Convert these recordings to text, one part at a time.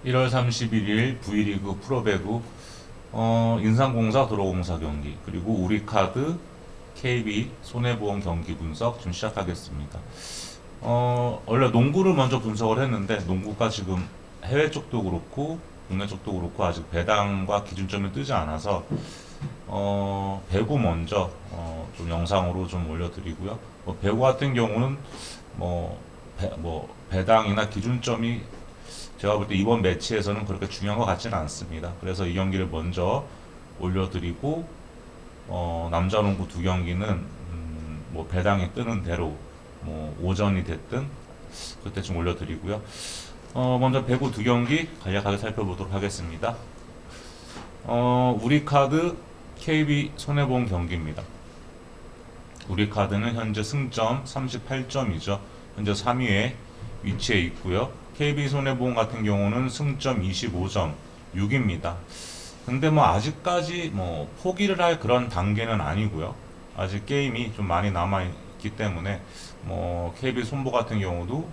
1월 31일 V리그 프로배구 인삼공사 도로공사 경기 그리고 우리카드 KB 손해보험 경기 분석 좀 시작하겠습니다. 원래 농구를 먼저 분석을 했는데 농구가 지금 해외 쪽도 그렇고 국내 쪽도 그렇고 아직 배당과 기준점이 뜨지 않아서 배구 먼저 좀 영상으로 좀 올려드리고요. 배구 같은 경우는 배당이나 기준점이 제가 볼 때 이번 매치에서는 그렇게 중요한 것 같지는 않습니다. 그래서 이 경기를 먼저 올려드리고 남자 농구 두 경기는 배당이 뜨는 대로 오전이 됐든 그때쯤 올려드리고요. 먼저 배구 두 경기 간략하게 살펴보도록 하겠습니다. 우리카드 KB 손해보험 경기입니다. 우리카드는 현재 승점 38점이죠. 현재 3위에 위치해 있고요. KB손해보험 같은 경우는 승점 25점 6입니다. 근데 아직까지 포기를 할 그런 단계는 아니고요. 아직 게임이 좀 많이 남아 있기 때문에 KB손보 같은 경우도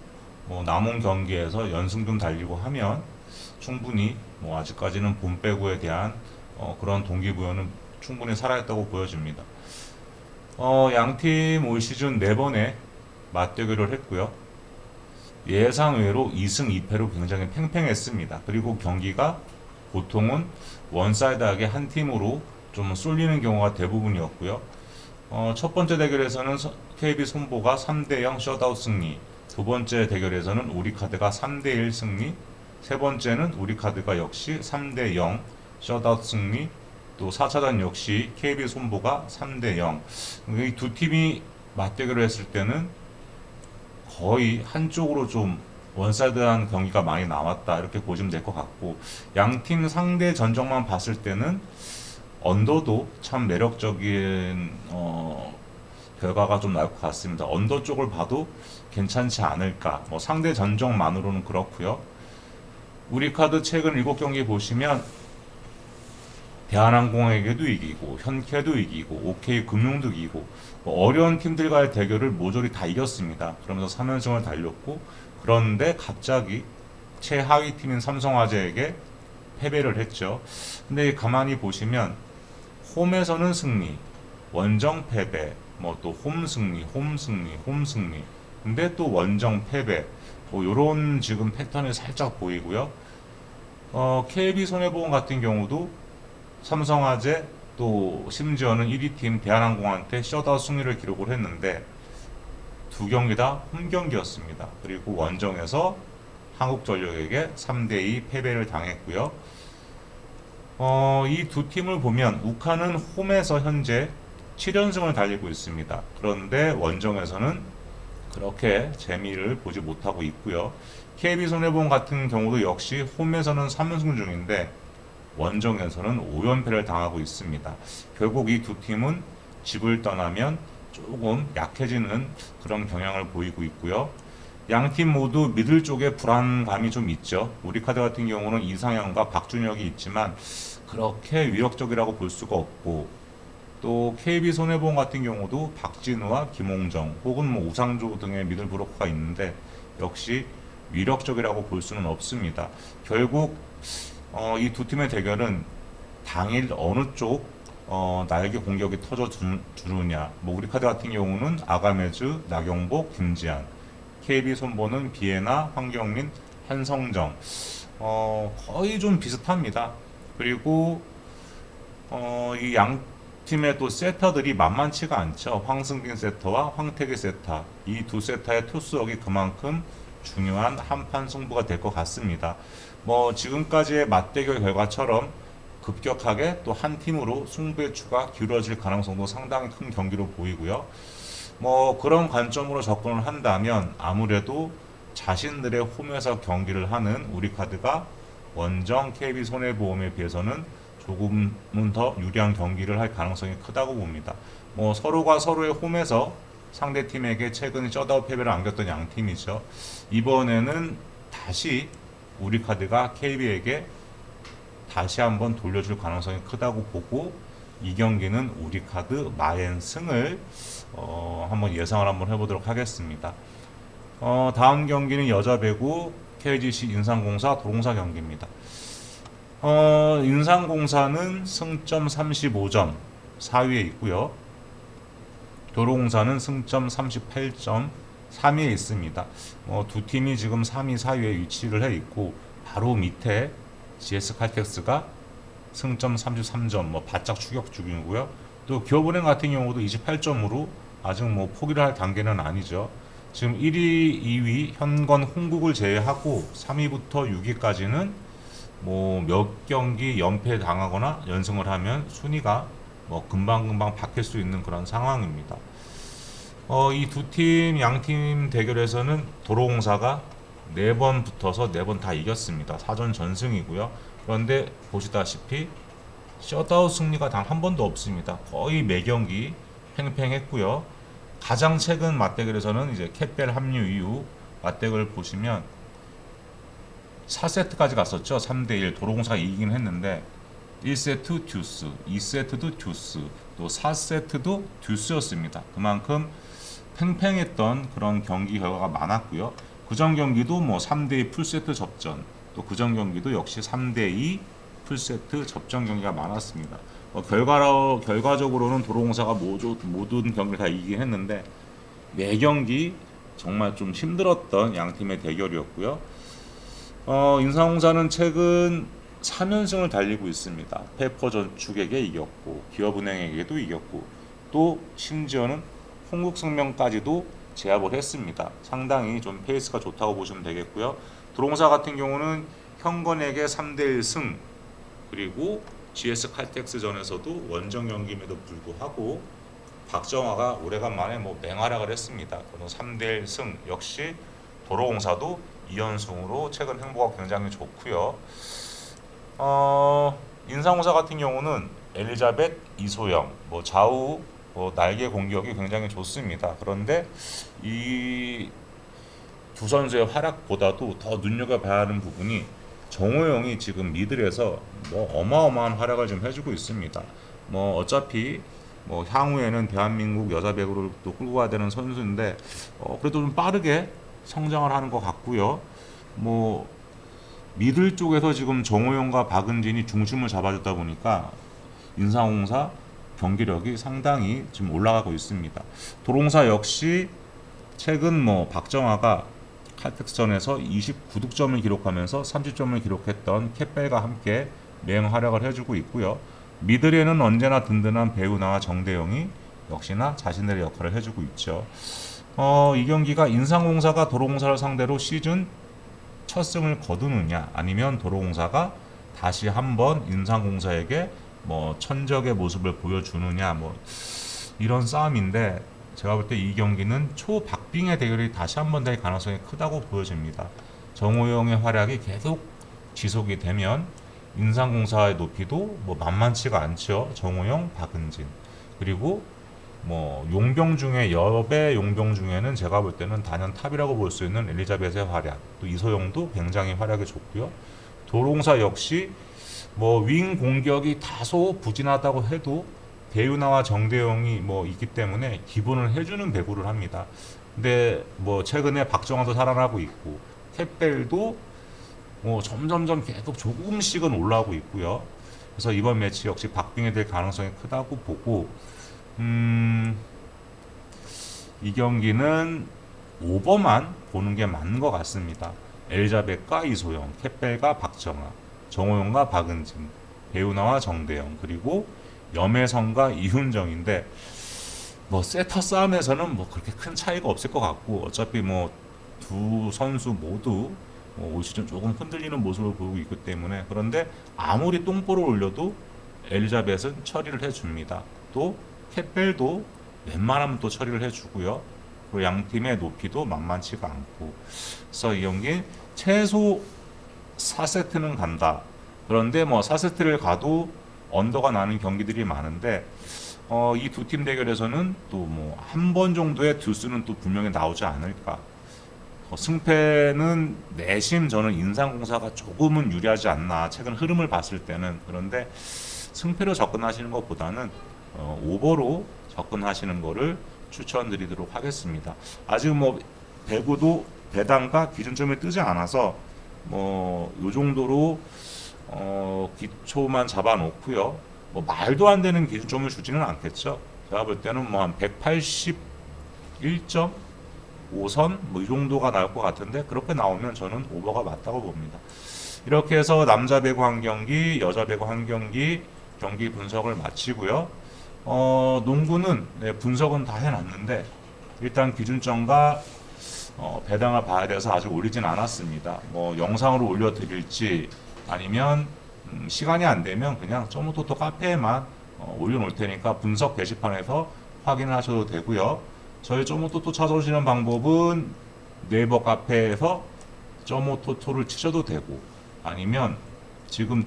남은 경기에서 연승 좀 달리고 하면 충분히 아직까지는 본 배구에 대한 그런 동기부여는 충분히 살아있다고 보여집니다. 양팀 올 시즌 4번의 맞대결을 했고요. 예상외로 2승 2패로 굉장히 팽팽했습니다. 그리고 경기가 보통은 원사이드하게 한 팀으로 좀 쏠리는 경우가 대부분이었고요. 첫 번째 대결에서는 KB 손보가 3대0 셧아웃 승리, 두 번째 대결에서는 우리카드가 3대1 승리, 세 번째는 우리카드가 역시 3대0 셧아웃 승리, 또 4차전 역시 KB 손보가 3대0. 이 두 팀이 맞대결을 했을 때는 거의 한쪽으로 좀 원사이드한 경기가 많이 나왔다 이렇게 보시면 될 것 같고, 양팀 상대 전적만 봤을 때는 언더도 참 매력적인 결과가 좀 나올 것 같습니다. 언더 쪽을 봐도 괜찮지 않을까. 상대 전적만으로는 그렇고요. 우리카드 최근 7경기 보시면 대한항공에게도 이기고 현캐도 이기고 OK금융도 이기고 어려운 팀들과의 대결을 모조리 다 이겼습니다. 그러면서 3연승을 달렸고, 그런데 갑자기 최하위 팀인 삼성화재에게 패배를 했죠. 근데 가만히 보시면 홈에서는 승리, 원정 패배, 또 홈 승리, 홈 승리, 홈 승리. 근데 또 원정 패배. 요런 지금 패턴이 살짝 보이고요. KB 손해보험 같은 경우도 삼성화재 또 심지어는 1위 팀 대한항공한테 셧아웃 승리를 기록을 했는데 두 경기 다 홈경기였습니다. 그리고 원정에서 한국전력에게 3대2 패배를 당했고요. 이 두 팀을 보면 우카는 홈에서 현재 7연승을 달리고 있습니다. 그런데 원정에서는 그렇게 재미를 보지 못하고 있고요. KB손해보험 같은 경우도 역시 홈에서는 3연승 중인데 원정에서는 5연패를 당하고 있습니다. 결국 이 두 팀은 집을 떠나면 조금 약해지는 그런 경향을 보이고 있고요. 양 팀 모두 미들 쪽에 불안감이 좀 있죠. 우리카드 같은 경우는 이상현과 박준혁이 있지만 그렇게 위력적이라고 볼 수가 없고, 또 KB손해보험 같은 경우도 박진우와 김홍정 혹은 우상조 등의 미들 브로커가 있는데 역시 위력적이라고 볼 수는 없습니다. 결국 이 두 팀의 대결은 당일 어느 쪽 날개 공격이 터져 주느냐. 우리카드 같은 경우는 아가메즈, 나경복, 김지한, KB 손보는 비에나, 황경민, 한성정. 거의 좀 비슷합니다. 그리고 이 양 팀의 또 세터들이 만만치가 않죠. 황승빈 세터와 황태기 세터. 이 두 세터의 토스웍이 그만큼 중요한 한판 승부가 될 것 같습니다. 지금까지의 맞대결 결과처럼 급격하게 또 한 팀으로 승부의 추가 기울어질 가능성도 상당히 큰 경기로 보이고요. 그런 관점으로 접근을 한다면 아무래도 자신들의 홈에서 경기를 하는 우리카드가 원정 KB손해보험에 비해서는 조금은 더 유리한 경기를 할 가능성이 크다고 봅니다. 서로가 서로의 홈에서 상대팀에게 최근 셧아웃 패배를 안겼던 양 팀이죠. 이번에는 다시 우리카드가 KB에게 다시 한번 돌려줄 가능성이 크다고 보고, 이 경기는 우리카드 마앤승을 한번 예상을 한번 해보도록 하겠습니다. 다음 경기는 여자 배구 KGC 인삼공사 도롱사 경기입니다. 인삼공사는 승점 35점 4위에 있고요. 도로공사는 승점 38점 3위에 있습니다. 두 팀이 지금 3위, 4위에 위치를 해 있고 바로 밑에 GS칼텍스가 승점 33점 바짝 추격 중이고요. 또 기업은행 같은 경우도 28점으로 아직 포기를 할 단계는 아니죠. 지금 1위, 2위 현건 홍국을 제외하고 3위부터 6위까지는 몇 경기 연패 당하거나 연승을 하면 순위가 금방금방 바뀔 수 있는 그런 상황입니다. 이 두 팀, 양팀 대결에서는 도로공사가 4번 붙어서 4번 다 이겼습니다. 4전 전승이고요. 그런데 보시다시피 셧아웃 승리가 단 한 번도 없습니다. 거의 매 경기 팽팽했고요. 가장 최근 맞대결에서는 이제 캣벨 합류 이후 맞대결을 보시면 4세트까지 갔었죠. 3대1 도로공사가 이기긴 했는데 1세트 듀스, 2세트도 듀스, 또 4세트도 듀스였습니다. 그만큼 팽팽했던 그런 경기 결과가 많았고요. 그전 경기도 3대2 풀세트 접전, 또 그전 경기도 역시 3대2 풀세트 접전 경기가 많았습니다. 결과적으로는 도로공사가 모든 경기를 다 이기긴 했는데 매 경기 정말 좀 힘들었던 양 팀의 대결이었고요. 인삼공사는 최근 3연승을 달리고 있습니다. 페퍼전축에게 이겼고 기업은행에게도 이겼고 또 심지어는 홍국생명까지도 제압을 했습니다. 상당히 좀 페이스가 좋다고 보시면 되겠고요. 도로공사 같은 경우는 현건에게 3대1 승, 그리고 GS칼텍스전에서도 원정 경기임에도 불구하고 박정화가 오래간만에 맹활약을 했습니다. 3대1 승, 역시 도로공사도 2연승으로 최근 행보가 굉장히 좋고요. 인삼공사 같은 경우는 엘리자벳, 이소영, 좌우 날개 공격이 굉장히 좋습니다. 그런데 이 두 선수의 활약보다도 더 눈여겨봐야 하는 부분이 정호영이 지금 미들에서 어마어마한 활약을 좀 해주고 있습니다. 어차피 향후에는 대한민국 여자 배구를 또 끌고 가야 되는 선수인데 그래도 좀 빠르게 성장을 하는 것 같고요. 미들 쪽에서 지금 정호영과 박은진이 중심을 잡아줬다 보니까 인삼공사 경기력이 상당히 지금 올라가고 있습니다. 도롱사 역시 최근 박정화가 칼텍스전에서 29득점을 기록하면서 30점을 기록했던 캣벨과 함께 맹활약을 해주고 있고요. 미들에는 언제나 든든한 배우나와 정대영이 역시나 자신들의 역할을 해주고 있죠. 이 경기가 인삼공사가 도로공사를 상대로 시즌 첫 승을 거두느냐, 아니면 도로공사가 다시 한번 인삼공사에게 천적의 모습을 보여주느냐, 이런 싸움인데 제가 볼 때 이 경기는 초박빙의 대결이 다시 한번 될 가능성이 크다고 보여집니다. 정호영의 활약이 계속 지속이 되면 인삼공사의 높이도 만만치가 않죠. 정호영, 박은진, 그리고 용병 중에 여배 용병 중에는 제가 볼 때는 단연 탑이라고 볼 수 있는 엘리자벳의 활약, 또 이소영도 굉장히 활약이 좋고요. 도로공사 역시 윙 공격이 다소 부진하다고 해도 배우나와 정대영이 있기 때문에 기본을 해주는 배구를 합니다. 근데 최근에 박정환도 살아나고 있고 캣벨도 점점점 계속 조금씩은 올라오고 있고요. 그래서 이번 매치 역시 박빙이 될 가능성이 크다고 보고 이 경기는 오버만 보는 게 맞는 것 같습니다. 엘자벳과 이소영, 캣벨과 박정아, 정호영과 박은진, 배우나와 정대영, 그리고 염혜성과 이훈정인데 세터 싸움에서는 그렇게 큰 차이가 없을 것 같고, 어차피 두 선수 모두 올 시즌 조금 흔들리는 모습을 보이고 있기 때문에, 그런데 아무리 똥볼을 올려도 엘리자벳은 처리를 해줍니다. 또 캣벨도 웬만하면 또 처리를 해주고요. 그리고 양 팀의 높이도 만만치가 않고, 그래서 이 경기 최소 4세트는 간다. 그런데 4세트를 가도 언더가 나는 경기들이 많은데 이 두 팀 대결에서는 또 한 번 정도의 듀스는 또 분명히 나오지 않을까. 승패는 내심 저는 인삼공사가 조금은 유리하지 않나, 최근 흐름을 봤을 때는. 그런데 승패로 접근하시는 것보다는 오버로 접근하시는 거를 추천드리도록 하겠습니다. 아직 배구도 배당과 기준점이 뜨지 않아서 요 정도로 기초만 잡아놓고요. 뭐 말도 안 되는 기준점을 주지는 않겠죠. 제가 볼 때는 뭐 한 181.5선 뭐 이 정도가 나올 것 같은데, 그렇게 나오면 저는 오버가 맞다고 봅니다. 이렇게 해서 남자 배구 한 경기, 여자 배구 한 경기 경기 분석을 마치고요. 농구는 네, 분석은 다 해놨는데 일단 기준점과 배당을 봐야 돼서 아직 올리진 않았습니다. 뭐 영상으로 올려드릴지 아니면 시간이 안 되면 그냥 쪼모토토 카페에만 올려놓을 테니까 분석 게시판에서 확인을 하셔도 되고요. 저희 쪼모토토 찾아오시는 방법은 네이버 카페에서 쪼모토토를 치셔도 되고, 아니면 지금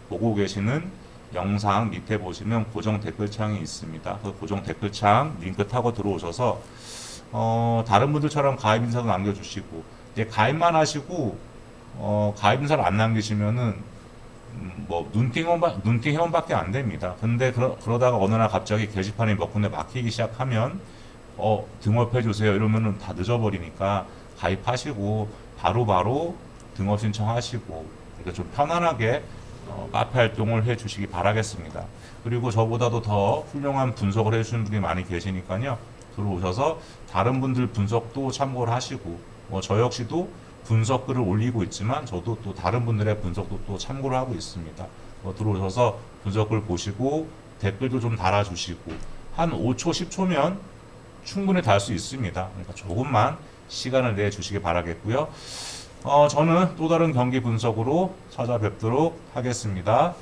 보고 계시는 영상 밑에 보시면 고정 댓글창이 있습니다. 그 고정 댓글창 링크 타고 들어오셔서 다른 분들처럼 가입 인사도 남겨주시고, 이제 가입만 하시고 가입 인사를 안 남기시면은 뭐 눈팅 회원밖에 안 됩니다. 근데 그러다가 어느 날 갑자기 게시판이 몇 군데 막히기 시작하면 등업해 주세요 이러면은 다 늦어버리니까 가입하시고 바로 등업 신청하시고, 그러니까 좀 편안하게 카페 활동을 해 주시기 바라겠습니다. 그리고 저보다도 더 훌륭한 분석을 해 주시는 분이 많이 계시니까요. 들어오셔서 다른 분들 분석도 참고를 하시고, 저 역시도 분석 글을 올리고 있지만 저도 또 다른 분들의 분석도 또 참고를 하고 있습니다. 들어오셔서 분석글 보시고 댓글도 좀 달아주시고, 한 5초, 10초면 충분히 달 수 있습니다. 그러니까 조금만 시간을 내주시기 바라겠고요. 저는 또 다른 경기 분석으로 찾아뵙도록 하겠습니다.